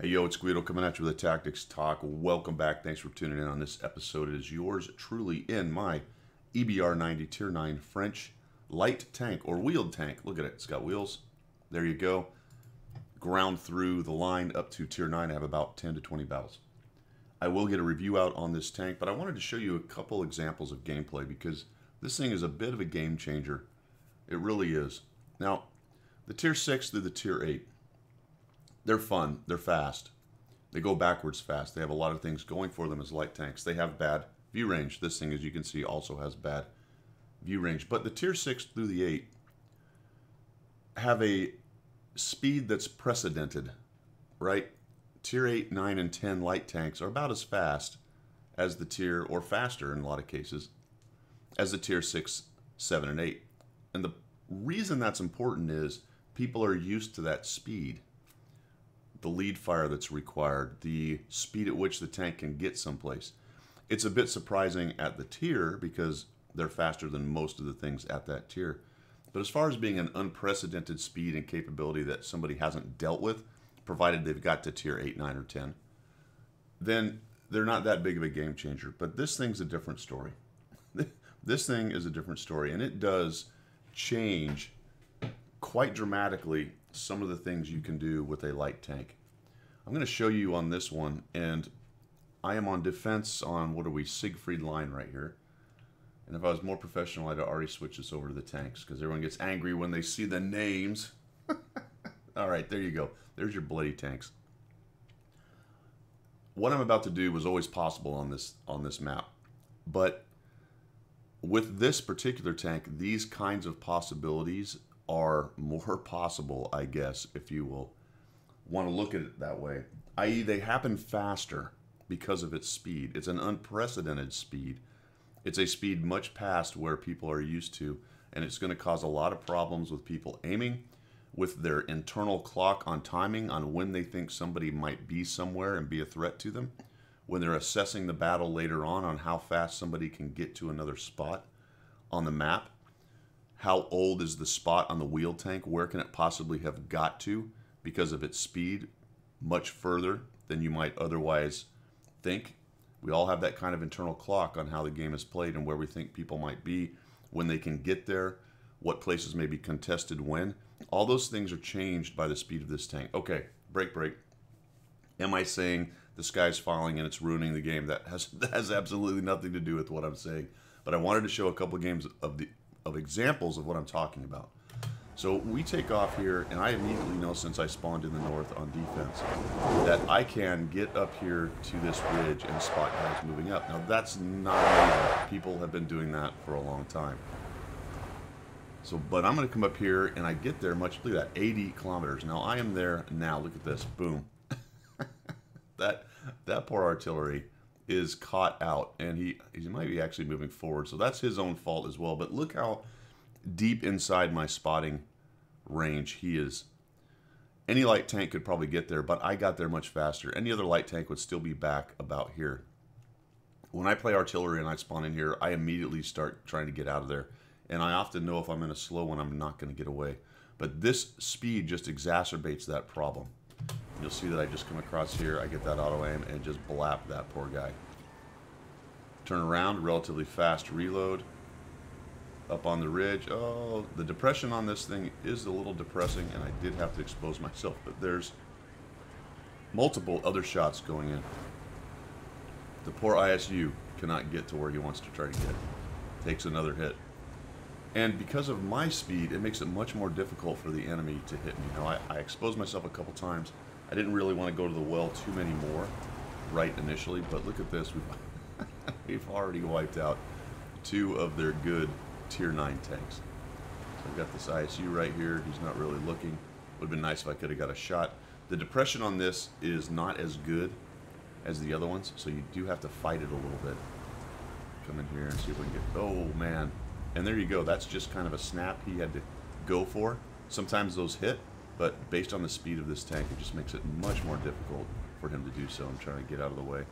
Hey, yo, it's Guido coming at you with a Tactics Talk. Welcome back. Thanks for tuning in on this episode. It is yours truly in my EBR 90 Tier 9 French light tank or wheeled tank. Look at it. It's got wheels. There you go. Ground through the line up to Tier 9. I have about 10 to 20 battles. I will get a review out on this tank, but I wanted to show you a couple examples of gameplay because this thing is a bit of a game changer. It really is. Now, the Tier 6 through the Tier 8. They're fun. They're fast. They go backwards fast. They have a lot of things going for them as light tanks. They have bad view range. This thing, as you can see, also has bad view range. But the Tier 6 through the 8 have a speed that's precedented, right? Tier 8, 9, and 10 light tanks are about as fast as the Tier, or faster in a lot of cases, as the Tier 6, 7, and 8. And the reason that's important is people are used to that speed. The lead fire that's required, the speed at which the tank can get someplace. It's a bit surprising at the tier because they're faster than most of the things at that tier. But as far as being an unprecedented speed and capability that somebody hasn't dealt with, provided they've got to tier 8, 9, or 10, then they're not that big of a game changer. But this thing's a different story. This thing is a different story, and it does change quite dramatically some of the things you can do with a light tank. I'm going to show you on this one, and I am on defense on, what are we, Siegfried line right here. And if I was more professional, I'd already switch this over to the tanks, because everyone gets angry when they see the names. All right, there you go. There's your bloody tanks. What I'm about to do was always possible on this map, but with this particular tank, these kinds of possibilities are more possible, I guess, if you will want to look at it that way. I.e., they happen faster because of its speed. It's an unprecedented speed. It's a speed much past where people are used to, and it's going to cause a lot of problems with people aiming, with their internal clock on timing on when they think somebody might be somewhere and be a threat to them, when they're assessing the battle later on how fast somebody can get to another spot on the map. How old is the spot on the wheel tank? Where can it possibly have got to because of its speed? Much further than you might otherwise think. We all have that kind of internal clock on how the game is played and where we think people might be, when they can get there, what places may be contested when. All those things are changed by the speed of this tank. Okay, break. Am I saying the sky's falling and it's ruining the game? That has absolutely nothing to do with what I'm saying. But I wanted to show a couple of games of examples of what I'm talking about. So we take off here, and I immediately know, since I spawned in the north on defense, that I can get up here to this ridge and spot guys moving up. Now that's not amazing. People have been doing that for a long time. So, but I'm going to come up here, and I get there look at that, 80 kilometers. Now I am there now. Look at this. Boom. that poor artillery is caught out, and he might be actually moving forward, so that's his own fault as well. But look how deep inside my spotting range he is. Any light tank could probably get there, but I got there much faster. Any other light tank would still be back about here. When I play artillery and I spawn in here, I immediately start trying to get out of there, and I often know if I'm in a slow one, I'm not going to get away. But this speed just exacerbates that problem. You'll see that I just come across here, I get that auto aim, and just blap that poor guy. Turn around, relatively fast reload. Up on the ridge. Oh, the depression on this thing is a little depressing, and I did have to expose myself, but there's multiple other shots going in. The poor ISU cannot get to where he wants to try to get. Takes another hit. And because of my speed, it makes it much more difficult for the enemy to hit me. Now, I exposed myself a couple times. I didn't really want to go to the well too many more right initially, but look at this. We've already wiped out 2 of their good Tier 9 tanks. So I've got this ISU right here. He's not really looking. Would have been nice if I could have got a shot. The depression on this is not as good as the other ones, so you do have to fight it a little bit. Come in here and see if we can get... Oh, man. And there you go. That's just kind of a snap he had to go for. Sometimes those hit, but based on the speed of this tank, it just makes it much more difficult for him to do so. I'm trying to get out of the way.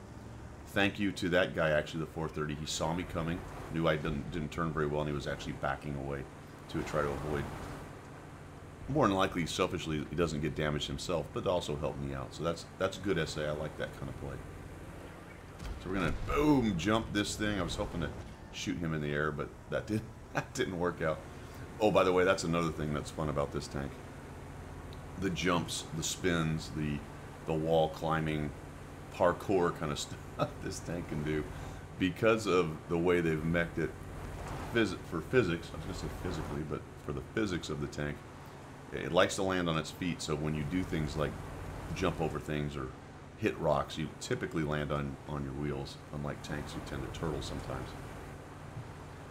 Thank you to that guy, actually, the 430. He saw me coming, knew I didn't turn very well, and he was actually backing away to try to avoid more than likely, selfishly, he doesn't get damaged himself, but also help me out. So that's good SA. I like that kind of play. So we're gonna boom jump this thing. I was hoping to shoot him in the air, but that didn't work out. Oh, by the way, that's another thing that's fun about this tank. The jumps, the spins, the wall climbing, parkour kind of stuff this tank can do, because of the way they've mech'd it. For physics, I was gonna say physically, but for the physics of the tank, it likes to land on its feet. So when you do things like jump over things or hit rocks, you typically land on your wheels, unlike tanks who tend to turtle sometimes.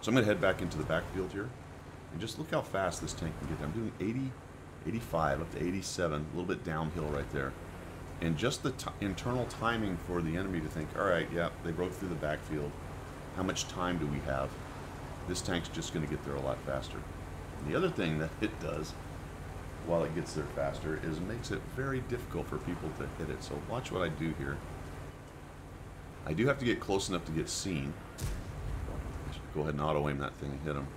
So I'm going to head back into the backfield here, and just look how fast this tank can get. I'm doing 80, 85, up to 87, a little bit downhill right there. And just the internal timing for the enemy to think, all right, yeah, they broke through the backfield. How much time do we have? This tank's just going to get there a lot faster. And the other thing that it does, while it gets there faster, is makes it very difficult for people to hit it. So watch what I do here. I do have to get close enough to get seen. Go ahead and auto-aim that thing and hit them,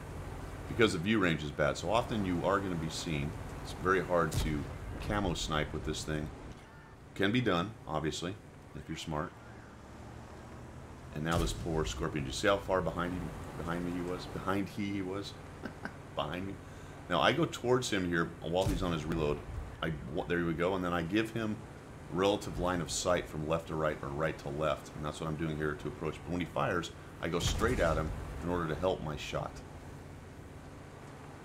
because the view range is bad. So often you are going to be seen. It's very hard to camo snipe with this thing. Can be done, obviously, if you're smart. And now this poor Scorpion. Do you see how far behind me he was? Behind me. Now I go towards him here while he's on his reload. There we go, and then I give him relative line of sight from left to right or right to left, and that's what I'm doing here to approach. But when he fires, I go straight at him in order to help my shot.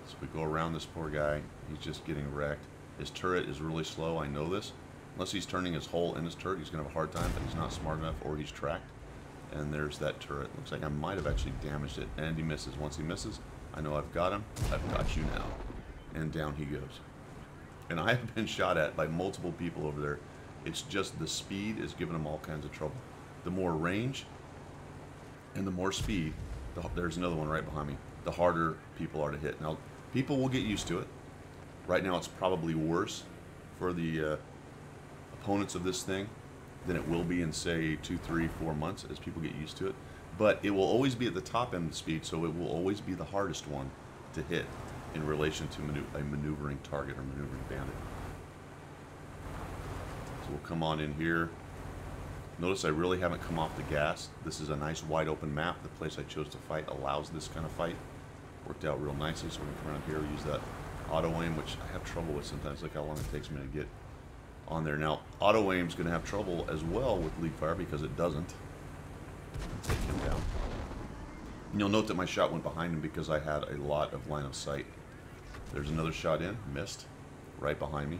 So we go around this poor guy. He's just getting wrecked. His turret is really slow. I know this. Unless he's turning his hole in his turret, he's going to have a hard time, but he's not smart enough, or he's tracked. And there's that turret. Looks like I might have actually damaged it, and he misses. Once he misses, I know I've got him. I've got you now. And down he goes. And I have been shot at by multiple people over there. It's just the speed is giving them all kinds of trouble. The more range and the more speed, there's another one right behind me, the harder people are to hit. Now, people will get used to it. Right now, it's probably worse for the opponents of this thing than it will be in, say, 2, 3, 4 months as people get used to it. But it will always be at the top end of the speed, so it will always be the hardest one to hit in relation to a maneuvering target or maneuvering bandit. So we'll come on in here. Notice I really haven't come off the gas. This is a nice wide open map. The place I chose to fight allows this kind of fight. Worked out real nicely, so we're going to come around here, use that auto aim, which I have trouble with sometimes. Look how long it takes me to get on there. Now, auto aim's going to have trouble as well with lead fire because it doesn't. Take him down. And you'll note that my shot went behind him because I had a lot of line of sight. There's another shot in, missed, right behind me.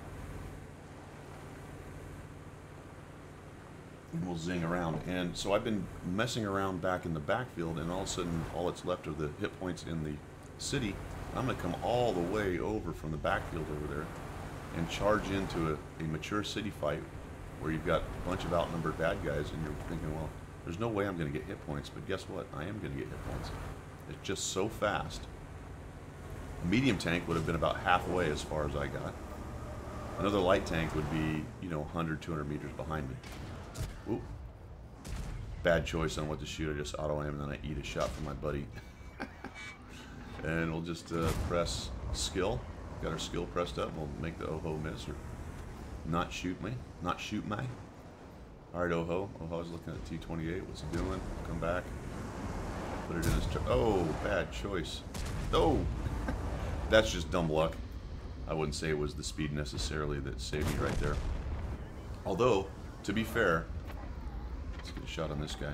And we'll zing around. And so I've been messing around back in the backfield, and all of a sudden, all that's left are the hit points in the city. I'm going to come all the way over from the backfield over there and charge into a mature city fight where you've got a bunch of outnumbered bad guys, and you're thinking, well, there's no way I'm going to get hit points. But guess what? I am going to get hit points. It's just so fast. A medium tank would have been about halfway as far as I got. Another light tank would be, 100, 200 meters behind me. Ooh. Bad choice on what to shoot. I just auto-aim and then I eat a shot from my buddy. And we'll just press skill. Got our skill pressed up. We'll make the Oho miss or not shoot me. Not shoot me. Alright, Oho. Oho's looking at T-28. What's he doing? Come back. Put it in his... Oh, bad choice. Oh! That's just dumb luck. I wouldn't say it was the speed necessarily that saved me right there. Although, to be fair, let's get a shot on this guy.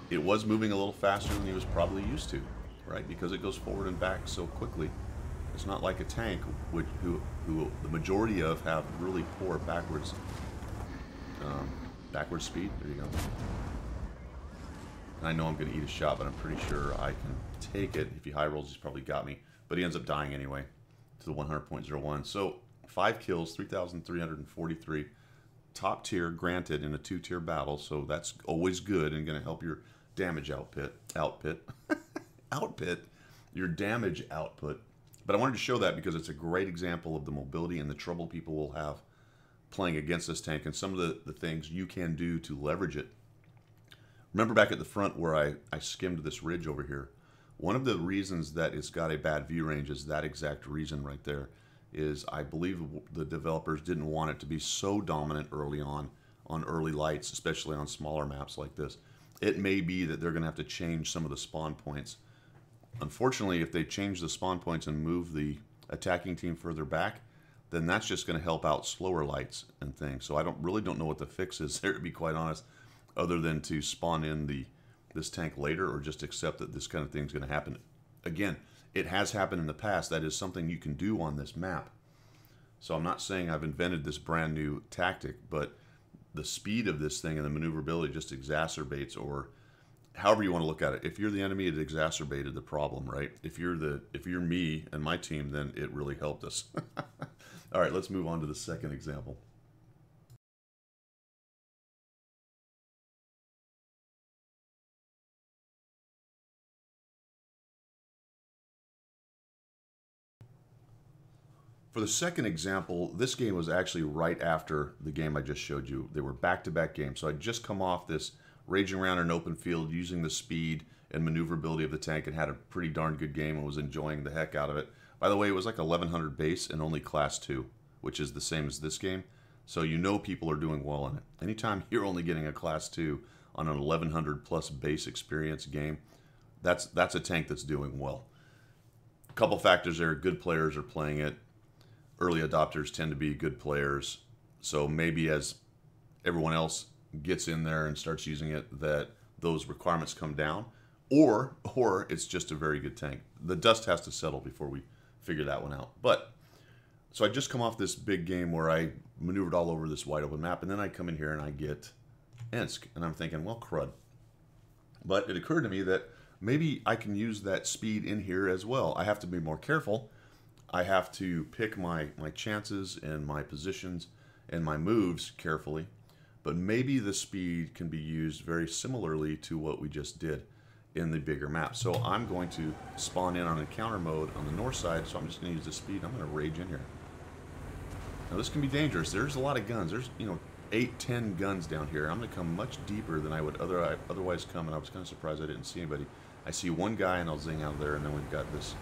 It was moving a little faster than he was probably used to, right? Because it goes forward and back so quickly. It's not like a tank, who the majority of have really poor backwards speed. There you go. And I know I'm going to eat a shot, but I'm pretty sure I can take it. If he high rolls, he's probably got me. But he ends up dying anyway to the 100.01. So 5 kills, 3,343. Top tier, granted, in a 2-tier battle. So that's always good and going to help your damage output. Your damage output. But I wanted to show that because it's a great example of the mobility and the trouble people will have playing against this tank and some of the things you can do to leverage it. Remember back at the front where I skimmed this ridge over here. One of the reasons that it's got a bad view range is that exact reason right there. is I believe the developers didn't want it to be so dominant early on early lights, especially on smaller maps like this. It may be that they're going to have to change some of the spawn points. Unfortunately, if they change the spawn points and move the attacking team further back, then that's just going to help out slower lights and things. So I really don't know what the fix is there, to be quite honest, other than to spawn in this tank later, or just accept that this kind of thing is going to happen. Again, it has happened in the past. That is something you can do on this map. So I'm not saying I've invented this brand new tactic, but the speed of this thing and the maneuverability just exacerbates, or however you want to look at it. If you're the enemy, it exacerbated the problem, right? If you're me and my team, then it really helped us. All right, let's move on to the second example. For the second example, this game was actually right after the game I just showed you. They were back-to-back games. So I'd just come off this raging around an open field using the speed and maneuverability of the tank and had a pretty darn good game and was enjoying the heck out of it. By the way, it was like 1100 base and only class 2, which is the same as this game. So you know people are doing well in it. Anytime you're only getting a class 2 on an 1100 plus base experience game, that's a tank that's doing well. A couple factors there. Good players are playing it. Early adopters tend to be good players. So maybe as everyone else gets in there and starts using it, that those requirements come down, or it's just a very good tank. The dust has to settle before we figure that one out. But so I just come off this big game where I maneuvered all over this wide open map, and then I come in here and I get Ensk, and I'm thinking, well, crud. But it occurred to me that maybe I can use that speed in here as well. I have to be more careful. I have to pick my chances and my positions and my moves carefully, but maybe the speed can be used very similarly to what we just did in the bigger map. So I'm going to spawn in on encounter mode on the north side, so I'm just going to use the speed. I'm going to rage in here. Now this can be dangerous. There's a lot of guns. There's 8, 10 guns down here. I'm going to come much deeper than I would otherwise come, and I was kind of surprised I didn't see anybody. I see one guy and I'll zing out of there, and then we've got this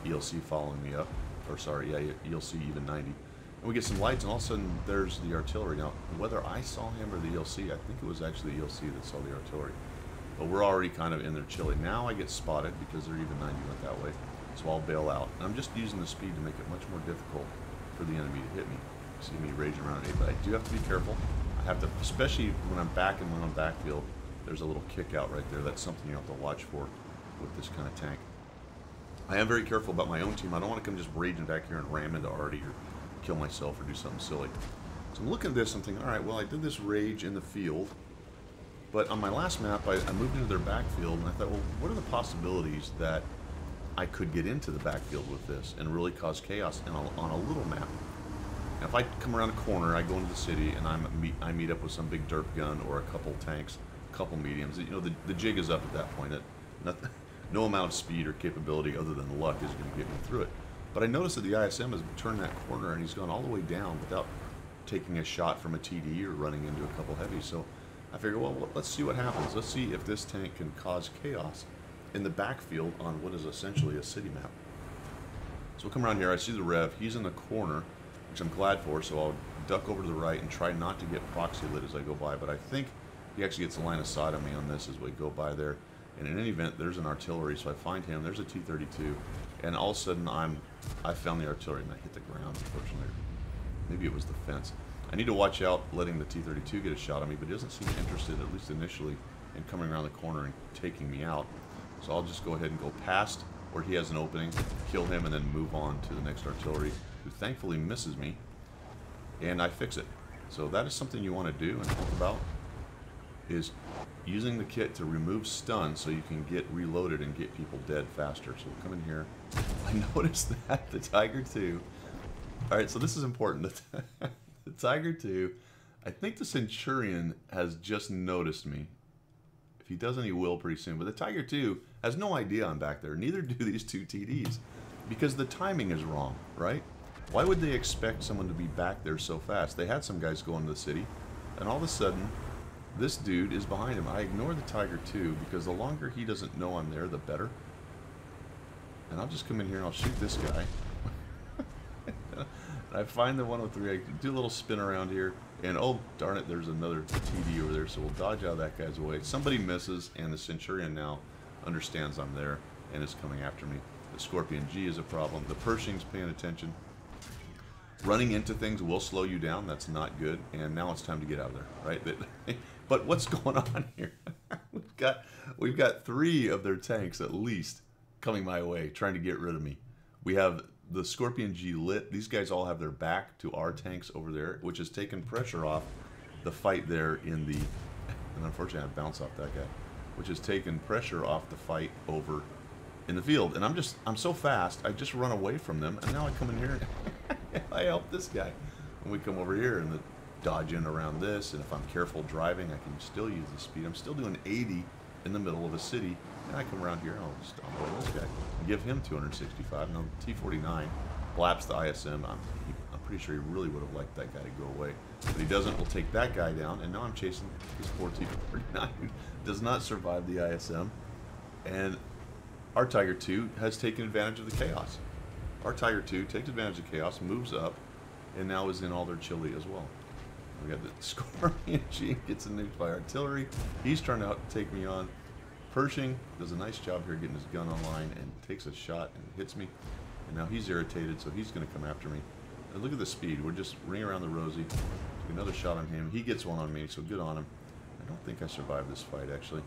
ELC following me up. Or sorry, yeah, you'll see even 90. And we get some lights, and all of a sudden there's the artillery. Now, whether I saw him or the ELC, I think it was actually the ELC that saw the artillery. But we're already kind of in there chilling. Now I get spotted because they're even 90 went that way. So I'll bail out. And I'm just using the speed to make it much more difficult for the enemy to hit me. You see me raging around at 8, but I do have to be careful. I have to, especially when I'm back and when I'm backfield, there's a little kick out right there. That's something you have to watch for with this kind of tank. I am very careful about my own team. I don't want to come just raging back here and ram into Artie or kill myself or do something silly. So I'm looking at this, I'm thinking, all right, well, I did this rage in the field, but on my last map, I moved into their backfield, and I thought, well, what are the possibilities that I could get into the backfield with this and really cause chaos on a little map? Now, if I come around a corner, I go into the city, and I meet up with some big derp gun or a couple tanks, a couple mediums. The jig is up at that point. No amount of speed or capability other than luck is going to get me through it. But I noticed that the ISM has turned that corner and he's gone all the way down without taking a shot from a TD or running into a couple heavies. So I figured, well, let's see what happens. Let's see if this tank can cause chaos in the backfield on what is essentially a city map. So we'll come around here. I see the Rev. He's in the corner, which I'm glad for. So I'll duck over to the right and try not to get proxy lit as I go by. But I think he actually gets a line of sight on me on this as we go by there. And in any event, there's an artillery, so I find him. There's a T-32, and all of a sudden I found the artillery and I hit the ground. Unfortunately, maybe it was the fence. I need to watch out letting the T-32 get a shot on me, but he doesn't seem interested, at least initially, in coming around the corner and taking me out. So I'll just go ahead and go past where he has an opening, kill him, and then move on to the next artillery, who thankfully misses me, and I fix it. So that is something you want to do and think about, is using the kit to remove stun so you can get reloaded and get people dead faster. So we'll come in here. I noticed that the Tiger 2. Alright, so this is important. The Tiger 2, I think the Centurion has just noticed me. If he doesn't, he will pretty soon. But the Tiger 2 has no idea I'm back there. Neither do these two TDs. Because the timing is wrong, right? Why would they expect someone to be back there so fast? They had some guys go into the city, and all of a sudden, this dude is behind him. I ignore the Tiger 2 because the longer he doesn't know I'm there, the better. And I'll just come in here and I'll shoot this guy. I find the 103. I do a little spin around here, and oh darn it, there's another TD over there, so we'll dodge out of that guy's way. Somebody misses, and the Centurion now understands I'm there and is coming after me. The Scorpion G is a problem. The Pershing's paying attention. Running into things will slow you down. That's not good. And now it's time to get out of there, right? But what's going on here? we've got 3 of their tanks at least coming my way, trying to get rid of me. We have the Scorpion G lit. These guys all have their back to our tanks over there, which has taken pressure off the fight there in the... And unfortunately, I bounced off that guy, which has taken pressure off the fight over in the field. And I'm so fast, I just run away from them, and now I come in here and I help this guy. And we come over here and dodge in around this, and if I'm careful driving, I can still use the speed. I'm still doing 80 in the middle of a city, and I come around here and I'll just unload this guy and give him 265. Now T-49 blaps the ISM. I'm pretty sure he really would have liked that guy to go away, but he doesn't. We'll take that guy down, and now I'm chasing this poor T-49 who does not survive the ISM, and our Tiger II has taken advantage of the chaos. Our Tiger II takes advantage of chaos, moves up, and now is in all their chili as well. We got the Scorpion G gets nuked by artillery. He's trying to take me on. Pershing does a nice job here getting his gun online and takes a shot and hits me. And now he's irritated, so he's going to come after me. And look at the speed. We're just ring around the rosy. Took another shot on him. He gets one on me, so good on him. I don't think I survived this fight, actually.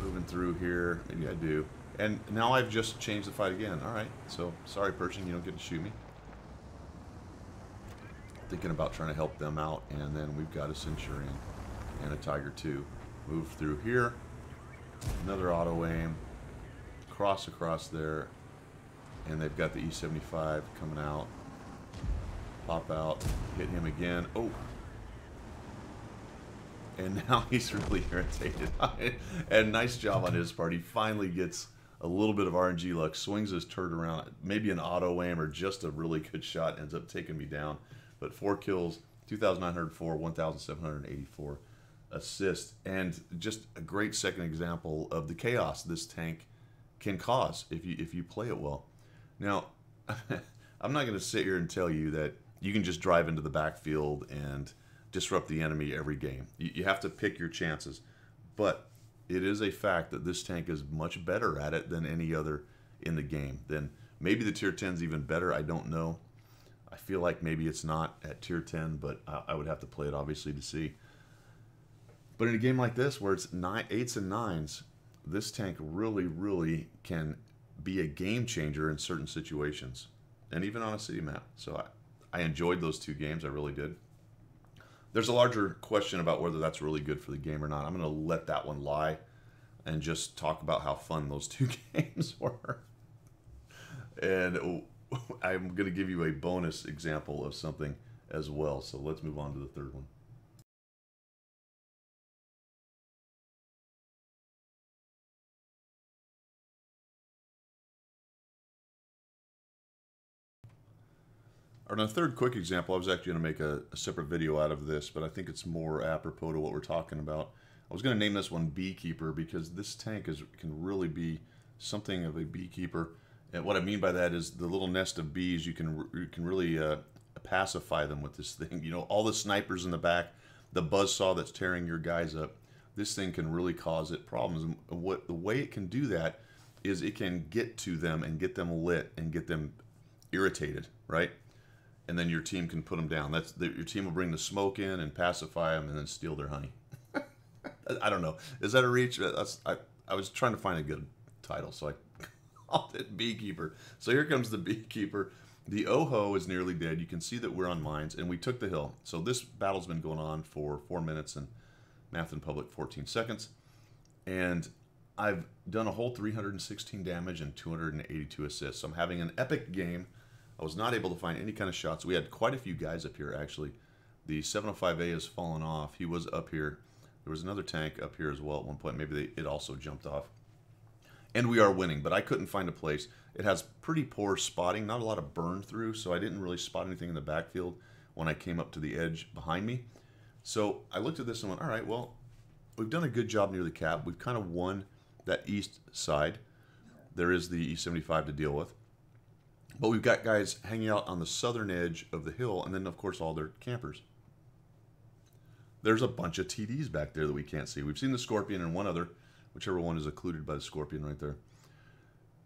Moving through here. Maybe I do. And now I've just changed the fight again. All right. So, sorry, Pershing, you don't get to shoot me. Thinking about trying to help them out, and then we've got a Centurion and a Tiger II. Move through here. Another auto aim. Across there. And they've got the E-75 coming out. Pop out. Hit him again. Oh. And now he's really irritated. And nice job on his part. He finally gets a little bit of RNG luck. Swings his turret around. Maybe an auto aim or just a really good shot. Ends up taking me down. But 4 kills. 2,904. 1,784 assists. And just a great second example of the chaos this tank can cause if you play it well. Now, I'm not going to sit here and tell you that you can just drive into the backfield and disrupt the enemy every game. You have to pick your chances. But it is a fact that this tank is much better at it than any other in the game. Then maybe the tier 10's even better. I don't know. I feel like maybe it's not at tier 10, but I would have to play it obviously to see. But in a game like this where it's 8s and 9s, this tank really can be a game changer in certain situations, and even on a city map. So I enjoyed those 2 games. I really did. There's a larger question about whether that's really good for the game or not. I'm going to let that one lie and just talk about how fun those 2 games were. And I'm going to give you a bonus example of something as well. So let's move on to the third one. On a third quick example, I was actually going to make a separate video out of this, but I think it's more apropos to what we're talking about. I was going to name this one Beekeeper because this tank can really be something of a beekeeper. And what I mean by that is the little nest of bees, you can really pacify them with this thing. You know, all the snipers in the back, the buzzsaw that's tearing your guys up, this thing can really cause it problems. And the way it can do that is it can get to them and get them lit and get them irritated, right? And then your team can put them down. Your team will bring the smoke in and pacify them and then steal their honey. I don't know. Is that a reach? I was trying to find a good title, so I called it Beekeeper. So here comes the Beekeeper. The Oho is nearly dead. You can see that we're on mines, and we took the hill. So this battle's been going on for 4 minutes and Math in Public 14 seconds. And I've done a whole 316 damage and 282 assists. So I'm having an epic game. I was not able to find any kind of shots. We had quite a few guys up here, actually. The 705A has fallen off. He was up here. There was another tank up here as well at one point. Maybe it also jumped off. And we are winning, but I couldn't find a place. It has pretty poor spotting, not a lot of burn through, so I didn't really spot anything in the backfield when I came up to the edge behind me. So I looked at this and went, all right, well, we've done a good job near the cap. We've kind of won that east side. There is the E-75 to deal with. But we've got guys hanging out on the southern edge of the hill, and then, of course, all their campers. There's a bunch of TDs back there that we can't see. We've seen the Scorpion and one other, whichever one is occluded by the Scorpion right there.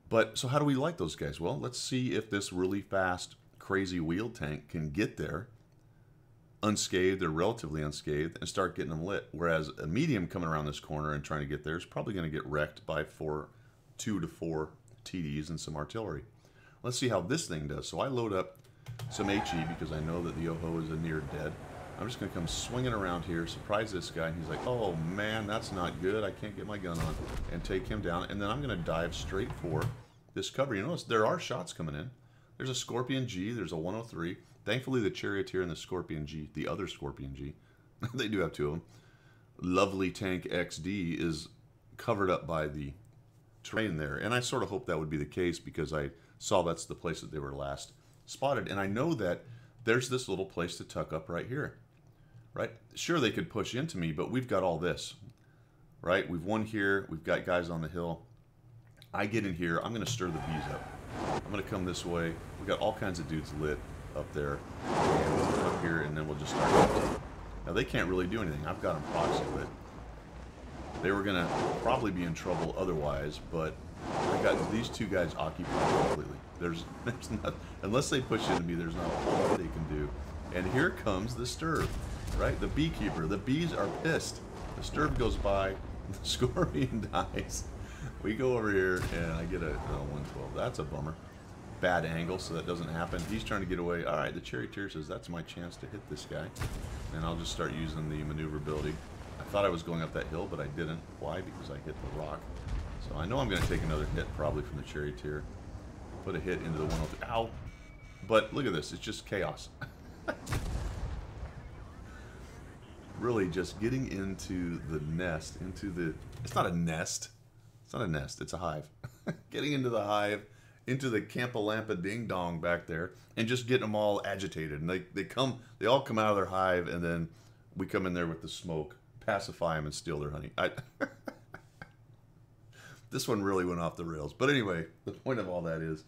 But, so how do we like those guys? Well, let's see if this really fast, crazy wheeled tank can get there unscathed or relatively unscathed and start getting them lit. Whereas a medium coming around this corner and trying to get there is probably going to get wrecked by 2 to 4 TDs and some artillery. Let's see how this thing does. So I load up some HE because I know that the Yoho is a near dead. I'm just going to come swinging around here, surprise this guy, and he's like, oh man, that's not good. I can't get my gun on, and take him down. And then I'm going to dive straight for this cover. You notice there are shots coming in. There's a Scorpion G, there's a 103. Thankfully, the Charioteer and the Scorpion G, the other Scorpion G, they do have two of them. Lovely Tank XD is covered up by the terrain there. And I sort of hoped that would be the case because I saw that's the place that they were last spotted. And I know that there's this little place to tuck up right here. Right? Sure, they could push into me, but we've got all this. Right? We've won here. We've got guys on the hill. I get in here. I'm going to stir the bees up. I'm going to come this way. We've got all kinds of dudes lit up there. And we'll come up here, and then we'll just start. Now, they can't really do anything. I've got them proxy lit. They were going to probably be in trouble otherwise, but I got these two guys occupied completely. There's not, unless they push into me, there's not a whole lot they can do. And here comes the Sturv, right? The beekeeper. The bees are pissed. The Sturv goes by, the Scorpion dies. We go over here, and I get a 112. That's a bummer. Bad angle, so that doesn't happen. He's trying to get away. All right, the Charioteer says, that's my chance to hit this guy. And I'll just start using the maneuverability. I thought I was going up that hill, but I didn't. Why? Because I hit the rock. So I know I'm going to take another hit, probably from the Charioteer. Put a hit into the 103. Ow! But look at this. It's just chaos. Really, just getting into the nest, into the... It's not a nest. It's not a nest. It's a hive. Getting into the hive, into the Campa Lampa Ding Dong back there, and just getting them all agitated. And they all come out of their hive, and then we come in there with the smoke, pacify them, and steal their honey. This one really went off the rails. But anyway, the point of all that is,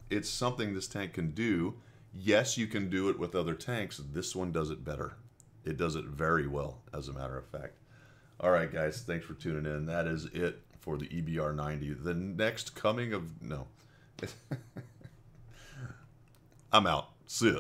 it's something this tank can do. Yes, you can do it with other tanks. This one does it better. It does it very well, as a matter of fact. All right, guys, thanks for tuning in. That is it for the EBR 90. The next coming of... No. I'm out. See ya.